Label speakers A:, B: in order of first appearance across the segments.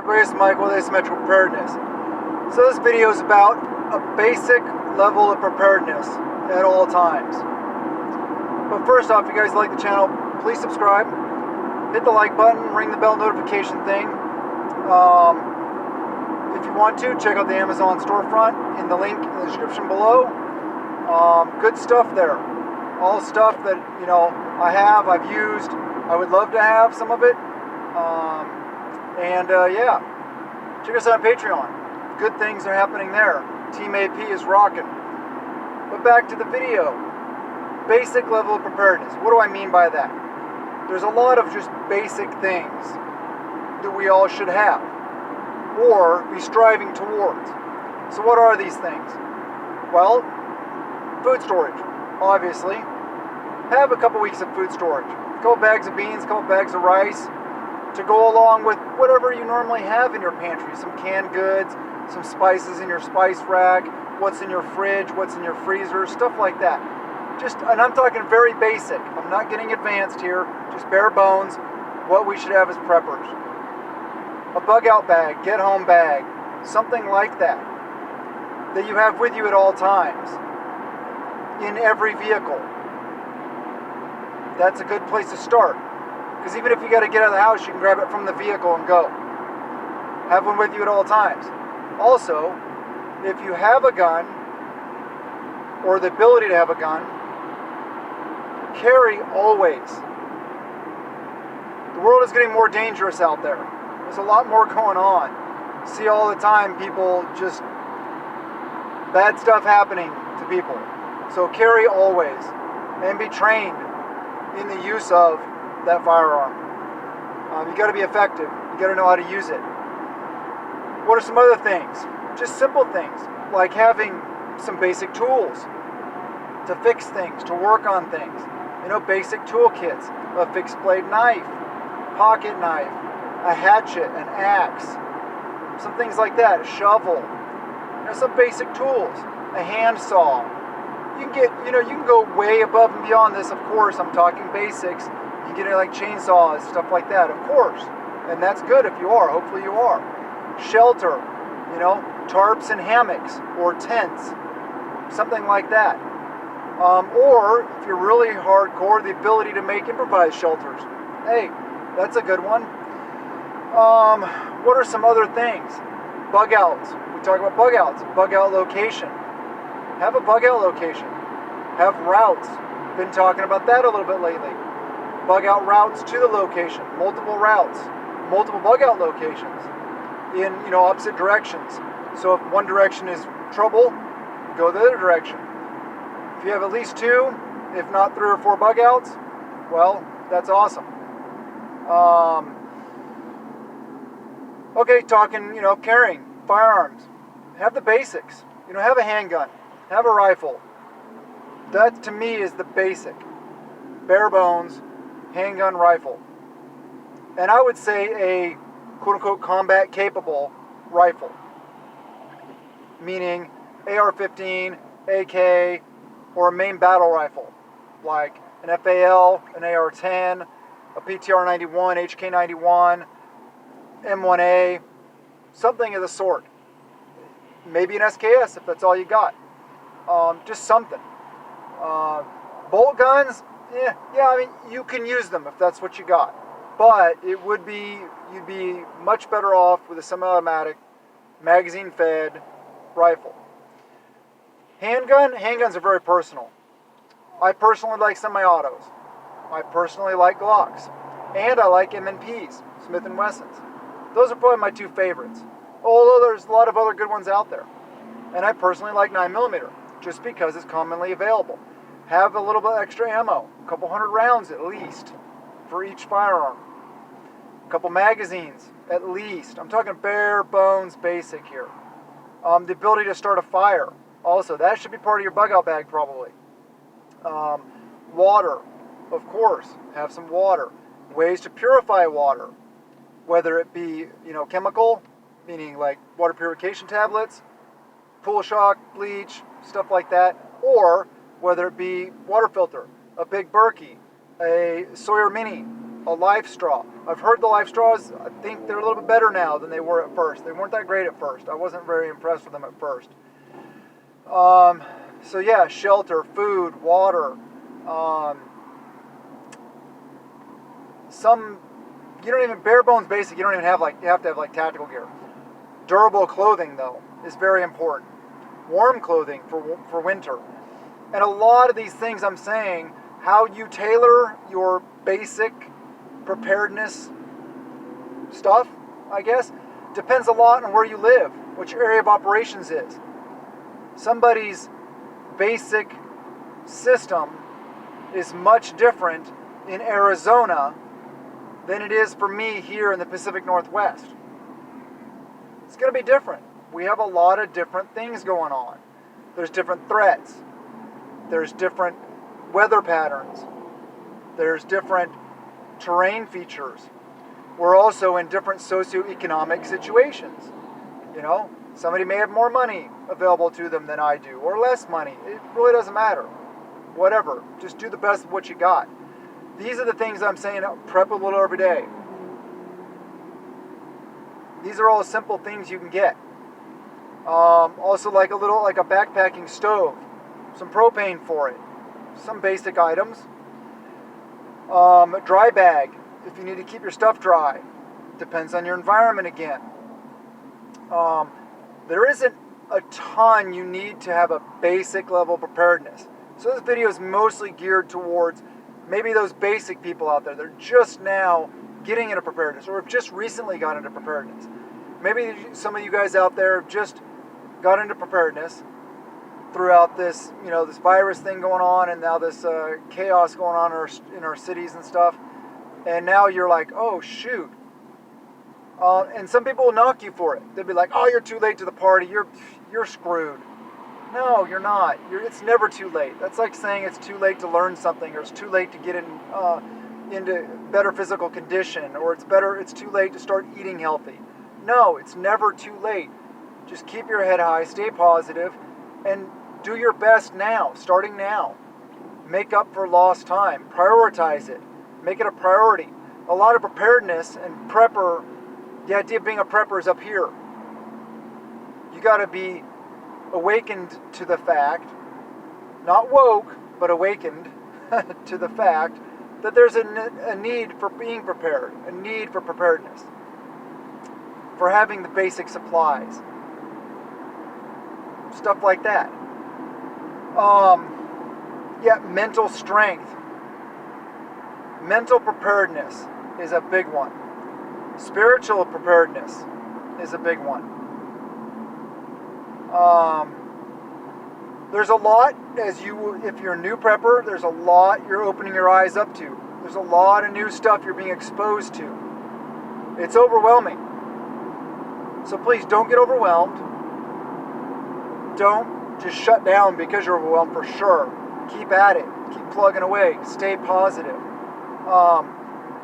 A: Everybody, it's Michael with Asymmetrical Preparedness. So this video is about a basic level of preparedness at all times. But first off, if you guys like the channel, please subscribe, hit the like button, ring the bell notification thing. If you want to, check out the Amazon storefront in the link in the description below. Good stuff there. All stuff that, I've used. I would love to have some of it. Yeah, check us out on Patreon. Good things are happening there. Team AP is rocking. But back to the video. Basic level of preparedness. What do I mean by that? There's a lot of just basic things that we all should have or be striving towards. So what are these things? Well, food storage, obviously. Have a couple weeks of food storage. A couple bags of beans, a couple bags of rice, to go along with whatever you normally have in your pantry. Some canned goods, some spices in your spice rack, what's in your fridge, what's in your freezer, stuff like that. And I'm talking very basic. I'm not getting advanced here, just bare bones, what we should have as preppers. A bug out bag, get home bag, something like that you have with you at all times, in every vehicle. That's a good place to start. Because even if you got to get out of the house, you can grab it from the vehicle and go. Have one with you at all times. Also, if you have a gun, or the ability to have a gun, carry always. The world is getting more dangerous out there. There's a lot more going on. See all the time people just, bad stuff happening to people. So carry always. And be trained in the use of that firearm. You got to be effective. You got to know how to use it. What are some other things? Just simple things, like having some basic tools to fix things, to work on things. Basic toolkits, a fixed blade knife, pocket knife, a hatchet, an axe, some things like that, a shovel. Some basic tools, a handsaw. You can go way above and beyond this, of course. I'm talking basics. You get like chainsaws, stuff like that, of course. And that's good if you are. Hopefully you are. Shelter, tarps and hammocks or tents, something like that. Or if you're really hardcore, the ability to make improvised shelters. Hey, that's a good one. What are some other things? Bug outs. We talk about bug outs. Bug out location. Have a bug out location. Have routes. Been talking about that a little bit lately. Bug out routes to the location. Multiple routes. Multiple bug out locations in opposite directions. So if one direction is trouble, go the other direction. If you have at least 2, if not 3 or 4 bug outs, well, that's awesome. Okay, talking, carrying firearms. Have the basics. Have a handgun. Have a rifle. That, to me, is the basic. Bare bones, handgun, rifle. And I would say a quote-unquote combat-capable rifle. Meaning AR-15, AK, or a main battle rifle. Like an FAL, an AR-10, a PTR-91, HK-91, M1A, something of the sort. Maybe an SKS if that's all you got. Just something. Bolt guns, you can use them if that's what you got. But you'd be much better off with a semi-automatic, magazine-fed rifle. Handguns are very personal. I personally like semi-autos. I personally like Glocks. And I like M&Ps, Smith & Wessons. Those are probably my 2 favorites. Although there's a lot of other good ones out there. And I personally like 9mm, just because it's commonly available. Have a little bit extra ammo, a couple hundred rounds at least, for each firearm. A couple magazines, at least. I'm talking bare bones basic here. The ability to start a fire. Also, that should be part of your bug out bag probably. Water, of course. Have some water. Ways to purify water. Whether it be, chemical, meaning like water purification tablets, pool shock, bleach, stuff like that, or whether it be water filter, a big Berkey, a Sawyer Mini, a life straw. I've heard the life straws, I think they're a little bit better now than they were at first. They weren't that great at first. I wasn't very impressed with them at first. So yeah, shelter, food, water. You don't even, bare bones basic, you don't even have you have to have like tactical gear. Durable clothing though is very important. Warm clothing for winter. And a lot of these things I'm saying, how you tailor your basic preparedness stuff, I guess, depends a lot on where you live, what your area of operations is. Somebody's basic system is much different in Arizona than it is for me here in the Pacific Northwest. It's going to be different. We have a lot of different things going on. There's different threats. There's different weather patterns. There's different terrain features. We're also in different socioeconomic situations. You know, somebody may have more money available to them than I do, or less money. It really doesn't matter. Whatever. Just do the best of what you got. These are the things I'm saying, prep a little every day. These are all simple things you can get. Also like a backpacking stove, some propane for it, some basic items. A dry bag, if you need to keep your stuff dry. Depends on your environment again. There isn't a ton you need to have a basic level of preparedness. So this video is mostly geared towards maybe those basic people out there. They're just now getting into preparedness, or have just recently got into preparedness. Maybe some of you guys out there have just got into preparedness throughout this, this virus thing going on, and now this chaos going on in our cities and stuff. And now you're like, oh shoot. And some people will knock you for it. They'll be like, oh, you're too late to the party. You're screwed. No, you're not. It's never too late. That's like saying it's too late to learn something, or it's too late to get into better physical condition, or it's too late to start eating healthy. No, it's never too late. Just keep your head high, stay positive, and do your best now, starting now. Make up for lost time. Prioritize it. Make it a priority. A lot of preparedness and prepper, the idea of being a prepper is up here. You got to be awakened to the fact, not woke, but awakened to the fact that there's a need for being prepared, a need for preparedness, for having the basic supplies, stuff like that. Mental strength. Mental preparedness is a big one. Spiritual preparedness is a big one. There's a lot, if you're a new prepper, there's a lot you're opening your eyes up to. There's a lot of new stuff you're being exposed to. It's overwhelming. So please don't get overwhelmed. Don't just shut down because you're overwhelmed, for sure. Keep at it. Keep plugging away. Stay positive.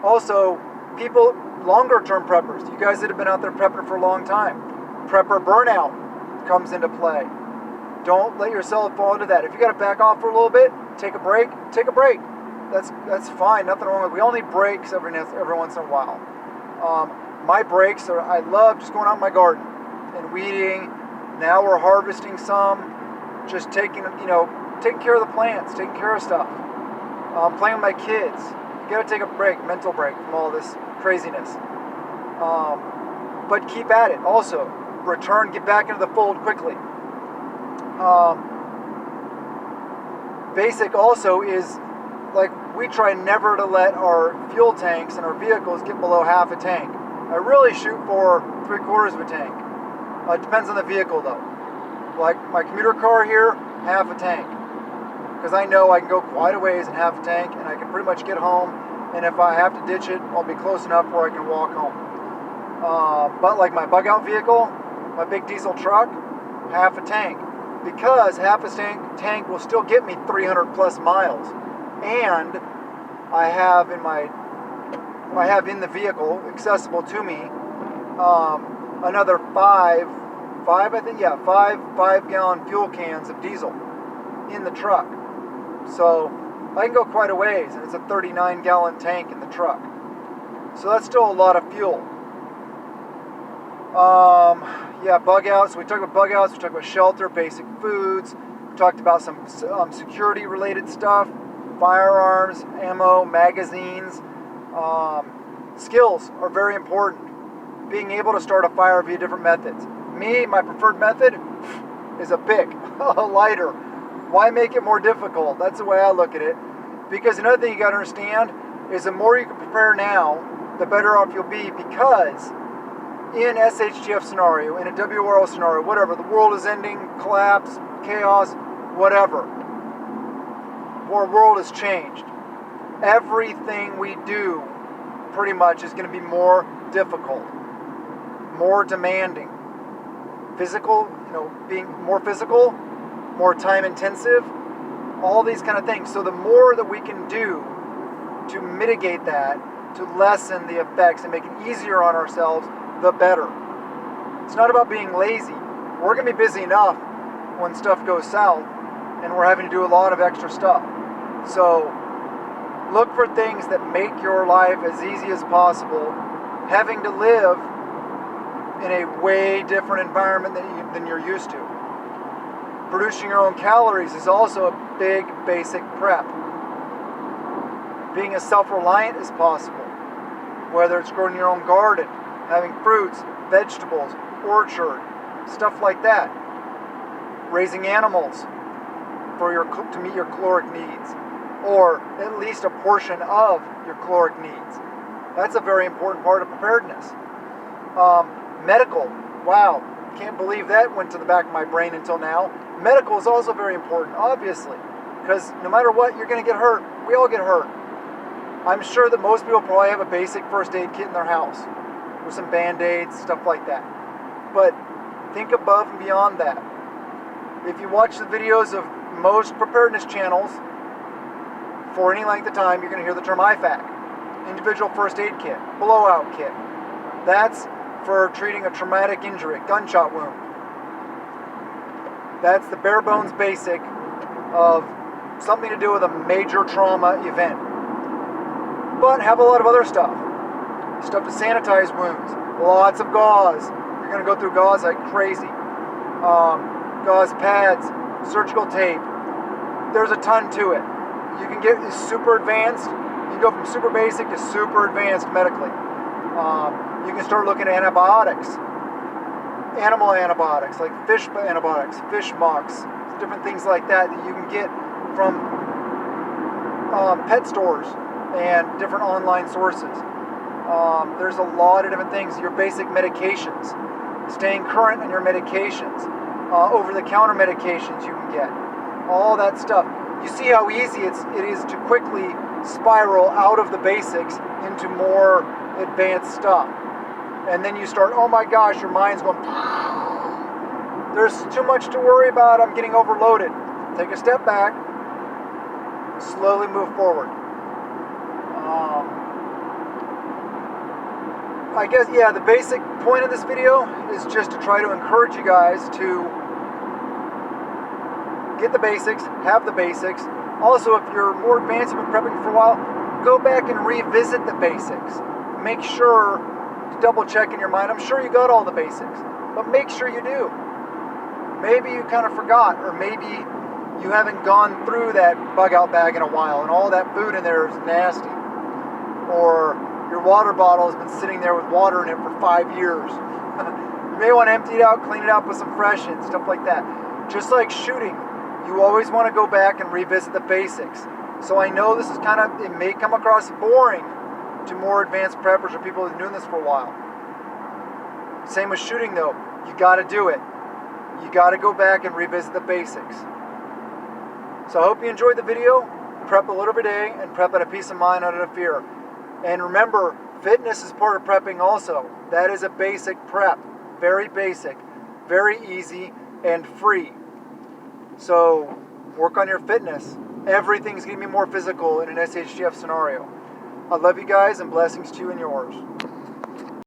A: Also, people, longer term preppers, you guys that have been out there prepping for a long time, prepper burnout comes into play. Don't let yourself fall into that. If you got to back off for a little bit, take a break. That's fine. Nothing wrong with it. We all need breaks every once in a while. My breaks are, I love just going out in my garden and weeding. Now we're harvesting some, just taking care of the plants, taking care of stuff. Playing with my kids. You got to take a break, mental break from all this craziness. But keep at it. Also, get back into the fold quickly. Basic also is, we try never to let our fuel tanks and our vehicles get below half a tank. I really shoot for 3/4 of a tank. It depends on the vehicle though. Like my commuter car here, half a tank. Because I know I can go quite a ways in half a tank, and I can pretty much get home, and if I have to ditch it, I'll be close enough where I can walk home. But like my bug out vehicle, my big diesel truck, half a tank. Because half a tank will still get me 300 plus miles. And I have in the vehicle, accessible to me, another five 5-gallon fuel cans of diesel in the truck. So I can go quite a ways, and it's a 39-gallon tank in the truck. So that's still a lot of fuel. Yeah, bug outs. We talked about bug outs. We talked about shelter, basic foods. We talked about some security related stuff, firearms, ammo, magazines. Skills are very important. Being able to start a fire via different methods. Me, my preferred method is a pick, a lighter. Why make it more difficult? That's the way I look at it. Because another thing you got to understand is the more you can prepare now, the better off you'll be, because in SHTF scenario, in a WRL scenario, whatever, the world is ending, collapse, chaos, whatever, our world has changed. Everything we do pretty much is going to be more difficult, more demanding. Physical, being more physical, more time intensive, all these kind of things. So the more that we can do to mitigate that, to lessen the effects and make it easier on ourselves, the better. It's not about being lazy. We're going to be busy enough when stuff goes south and we're having to do a lot of extra stuff. So look for things that make your life as easy as possible, having to live in a way different environment than you're used to. Producing your own calories is also a big basic prep. Being as self-reliant as possible, whether it's growing your own garden, having fruits, vegetables, orchard, stuff like that. Raising animals to meet your caloric needs, or at least a portion of your caloric needs. That's a very important part of preparedness. Medical, wow, can't believe that went to the back of my brain until now. Medical is also very important, obviously, because no matter what, you're going to get hurt. We all get hurt. I'm sure that most people probably have a basic first aid kit in their house with some band-aids, stuff like that. But think above and beyond that. If you watch the videos of most preparedness channels for any length of time, you're going to hear the term IFAK, individual first aid kit, blowout kit. That's for treating a traumatic injury, gunshot wound. That's the bare bones basic of something to do with a major trauma event. But have a lot of other stuff. Stuff to sanitize wounds. Lots of gauze. You're going to go through gauze like crazy. Gauze pads, surgical tape. There's a ton to it. You can get super advanced. You can go from super basic to super advanced medically. You can start looking at antibiotics. Animal antibiotics, like fish antibiotics, fish mocks, different things like that you can get from pet stores and different online sources. There's a lot of different things. Your basic medications, staying current on your medications, over-the-counter medications you can get, all that stuff. You see how easy it is to quickly spiral out of the basics into more advanced stuff. And then you start, oh my gosh, your mind's going, there's too much to worry about, I'm getting overloaded. Take a step back, slowly move forward. I guess, yeah, the basic point of this video is just to try to encourage you guys to get the basics, have the basics. Also, if you're more advanced, you've been prepping for a while, go back and revisit the basics. Make sure to double check in your mind. I'm sure you got all the basics, but make sure you do. Maybe you kind of forgot, or maybe you haven't gone through that bug out bag in a while and all that food in there is nasty. Or your water bottle has been sitting there with water in it for 5 years. You may want to empty it out, clean it up with some fresh and stuff like that. Just like shooting, you always want to go back and revisit the basics. So I know this is it may come across boring to more advanced preppers or people who've been doing this for a while. Same with shooting though, you got to do it. You got to go back and revisit the basics. So I hope you enjoyed the video. Prep a little bit a day and prep out of peace of mind, out of fear. And remember, fitness is part of prepping also. That is a basic prep. Very basic, very easy, and free. So work on your fitness. Everything's going to be more physical in an SHTF scenario. I love you guys and blessings to you and yours.